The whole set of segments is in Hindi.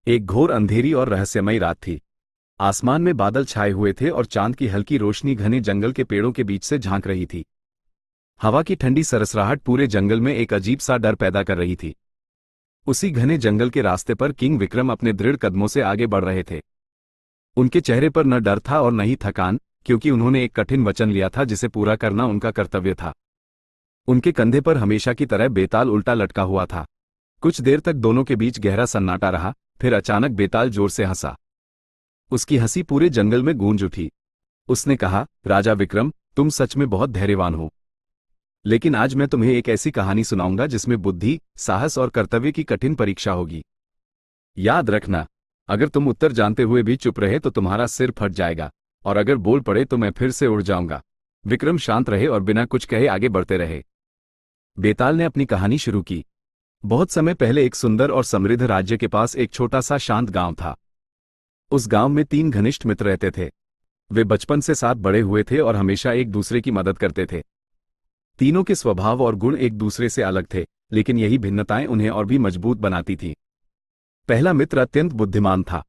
एक घोर अंधेरी और रहस्यमयी रात थी। आसमान में बादल छाए हुए थे और चांद की हल्की रोशनी घने जंगल के पेड़ों के बीच से झांक रही थी। हवा की ठंडी सरसराहट पूरे जंगल में एक अजीब सा डर पैदा कर रही थी। उसी घने जंगल के रास्ते पर किंग विक्रम अपने दृढ़ कदमों से आगे बढ़ रहे थे। उनके चेहरे पर न डर था और न ही थकान, क्योंकि उन्होंने एक कठिन वचन लिया था जिसे पूरा करना उनका कर्तव्य था। उनके कंधे पर हमेशा की तरह बेताल उल्टा लटका हुआ था। कुछ देर तक दोनों के बीच गहरा सन्नाटा रहा, फिर अचानक बेताल जोर से हंसा। उसकी हंसी पूरे जंगल में गूंज उठी। उसने कहा, राजा विक्रम, तुम सच में बहुत धैर्यवान हो। लेकिन आज मैं तुम्हें एक ऐसी कहानी सुनाऊंगा जिसमें बुद्धि, साहस और कर्तव्य की कठिन परीक्षा होगी। याद रखना, अगर तुम उत्तर जानते हुए भी चुप रहे तो तुम्हारा सिर फट जाएगा, और अगर बोल पड़े तो मैं फिर से उड़ जाऊंगा। विक्रम शांत रहे और बिना कुछ कहे आगे बढ़ते रहे। बेताल ने अपनी कहानी शुरू की। बहुत समय पहले एक सुंदर और समृद्ध राज्य के पास एक छोटा सा शांत गांव था। उस गांव में 3 घनिष्ठ मित्र रहते थे। वे बचपन से साथ बड़े हुए थे और हमेशा एक दूसरे की मदद करते थे। तीनों के स्वभाव और गुण एक दूसरे से अलग थे, लेकिन यही भिन्नताएं उन्हें और भी मजबूत बनाती थीं। पहला मित्र अत्यंत बुद्धिमान था।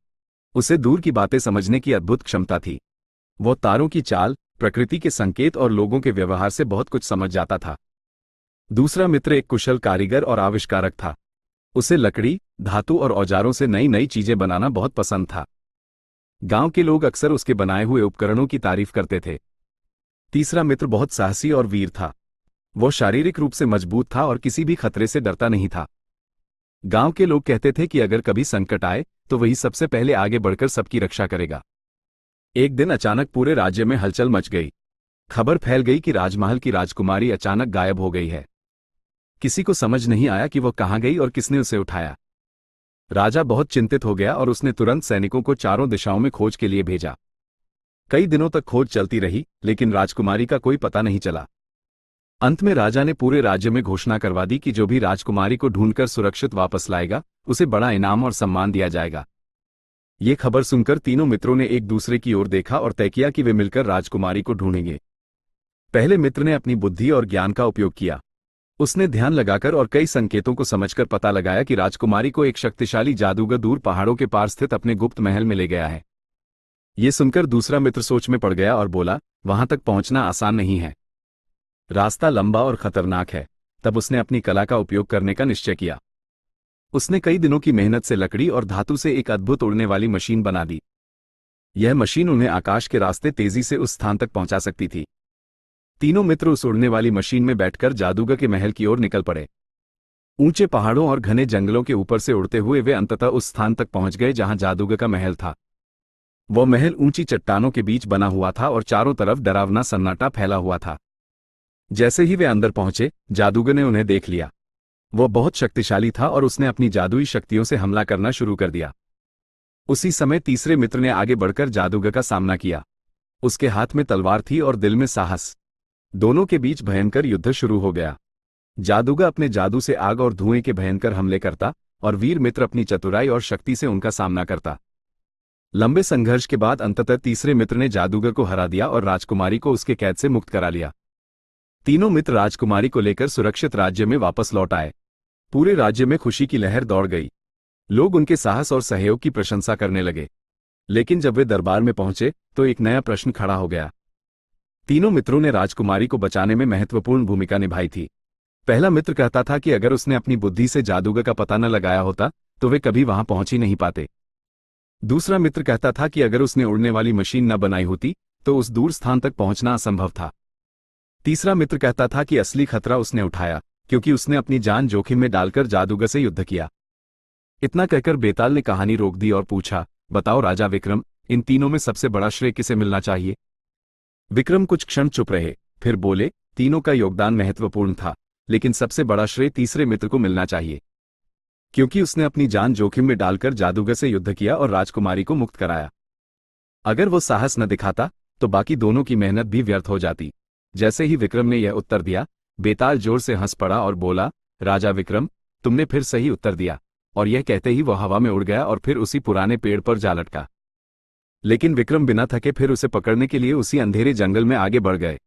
उसे दूर की बातें समझने की अद्भुत क्षमता थी। वह तारों की चाल, प्रकृति के संकेत और लोगों के व्यवहार से बहुत कुछ समझ जाता था। दूसरा मित्र एक कुशल कारीगर और आविष्कारक था। उसे लकड़ी, धातु और औजारों से नई नई चीजें बनाना बहुत पसंद था। गांव के लोग अक्सर उसके बनाए हुए उपकरणों की तारीफ करते थे। तीसरा मित्र बहुत साहसी और वीर था। वो शारीरिक रूप से मजबूत था और किसी भी खतरे से डरता नहीं था। गांव के लोग कहते थे कि अगर कभी संकट आए तो वही सबसे पहले आगे बढ़कर सबकी रक्षा करेगा। एक दिन अचानक पूरे राज्य में हलचल मच गई। खबर फैल गई कि राजमहल की राजकुमारी अचानक गायब हो गई है। किसी को समझ नहीं आया कि वो कहाँ गई और किसने उसे उठाया। राजा बहुत चिंतित हो गया और उसने तुरंत सैनिकों को चारों दिशाओं में खोज के लिए भेजा। कई दिनों तक खोज चलती रही, लेकिन राजकुमारी का कोई पता नहीं चला। अंत में राजा ने पूरे राज्य में घोषणा करवा दी कि जो भी राजकुमारी को ढूंढकर सुरक्षित वापस लाएगा, उसे बड़ा इनाम और सम्मान दिया जाएगा। ये खबर सुनकर तीनों मित्रों ने एक दूसरे की ओर देखा और तय किया कि वे मिलकर राजकुमारी को ढूंढेंगे। पहले मित्र ने अपनी बुद्धि और ज्ञान का उपयोग किया। उसने ध्यान लगाकर और कई संकेतों को समझकर पता लगाया कि राजकुमारी को एक शक्तिशाली जादूगर दूर पहाड़ों के पार स्थित अपने गुप्त महल में ले गया है। ये सुनकर दूसरा मित्र सोच में पड़ गया और बोला, वहां तक पहुंचना आसान नहीं है। रास्ता लंबा और खतरनाक है। तब उसने अपनी कला का उपयोग करने का निश्चय किया। उसने कई दिनों की मेहनत से लकड़ी और धातु से एक अद्भुत उड़ने वाली मशीन बना दी। यह मशीन उन्हें आकाश के रास्ते तेजी से उस स्थान तक पहुंचा सकती थी। तीनों मित्र उस उड़ने वाली मशीन में बैठकर जादूगर के महल की ओर निकल पड़े। ऊंचे पहाड़ों और घने जंगलों के ऊपर से उड़ते हुए वे अंततः उस स्थान तक पहुंच गए जहां जादूगर का महल था। वह महल ऊंची चट्टानों के बीच बना हुआ था और चारों तरफ डरावना सन्नाटा फैला हुआ था। जैसे ही वे अंदर पहुंचे, जादूगर ने उन्हें देख लिया। वह बहुत शक्तिशाली था और उसने अपनी जादुई शक्तियों से हमला करना शुरू कर दिया। उसी समय तीसरे मित्र ने आगे बढ़कर जादूगर का सामना किया। उसके हाथ में तलवार थी और दिल में साहस। दोनों के बीच भयंकर युद्ध शुरू हो गया। जादूगर अपने जादू से आग और धुएं के भयंकर हमले करता और वीर मित्र अपनी चतुराई और शक्ति से उनका सामना करता। लंबे संघर्ष के बाद अंततः तीसरे मित्र ने जादूगर को हरा दिया और राजकुमारी को उसके कैद से मुक्त करा लिया। तीनों मित्र राजकुमारी को लेकर सुरक्षित राज्य में वापस लौट आए। पूरे राज्य में खुशी की लहर दौड़ गई। लोग उनके साहस और सहयोग की प्रशंसा करने लगे। लेकिन जब वे दरबार में पहुंचे तो एक नया प्रश्न खड़ा हो गया। तीनों मित्रों ने राजकुमारी को बचाने में महत्वपूर्ण भूमिका निभाई थी। पहला मित्र कहता था कि अगर उसने अपनी बुद्धि से जादूगर का पता न लगाया होता तो वे कभी वहां पहुंच ही नहीं पाते। दूसरा मित्र कहता था कि अगर उसने उड़ने वाली मशीन न बनाई होती तो उस दूर स्थान तक पहुंचना असंभव था। तीसरा मित्र कहता था कि असली खतरा उसने उठाया, क्योंकि उसने अपनी जान जोखिम में डालकर जादूगर से युद्ध किया। इतना कहकर बेताल ने कहानी रोक दी और पूछा, बताओ राजा विक्रम, इन तीनों में सबसे बड़ा श्रेय किसे मिलना चाहिए? विक्रम कुछ क्षण चुप रहे, फिर बोले, तीनों का योगदान महत्वपूर्ण था, लेकिन सबसे बड़ा श्रेय तीसरे मित्र को मिलना चाहिए, क्योंकि उसने अपनी जान जोखिम में डालकर जादूगर से युद्ध किया और राजकुमारी को मुक्त कराया। अगर वो साहस न दिखाता तो बाकी दोनों की मेहनत भी व्यर्थ हो जाती। जैसे ही विक्रम ने यह उत्तर दिया, बेताल जोर से हंस पड़ा और बोला, राजा विक्रम, तुमने फिर सही उत्तर दिया। और यह कहते ही वह हवा में उड़ गया और फिर उसी पुराने पेड़ पर जा लटका। लेकिन विक्रम बिना थके फिर उसे पकड़ने के लिए उसी अंधेरे जंगल में आगे बढ़ गए।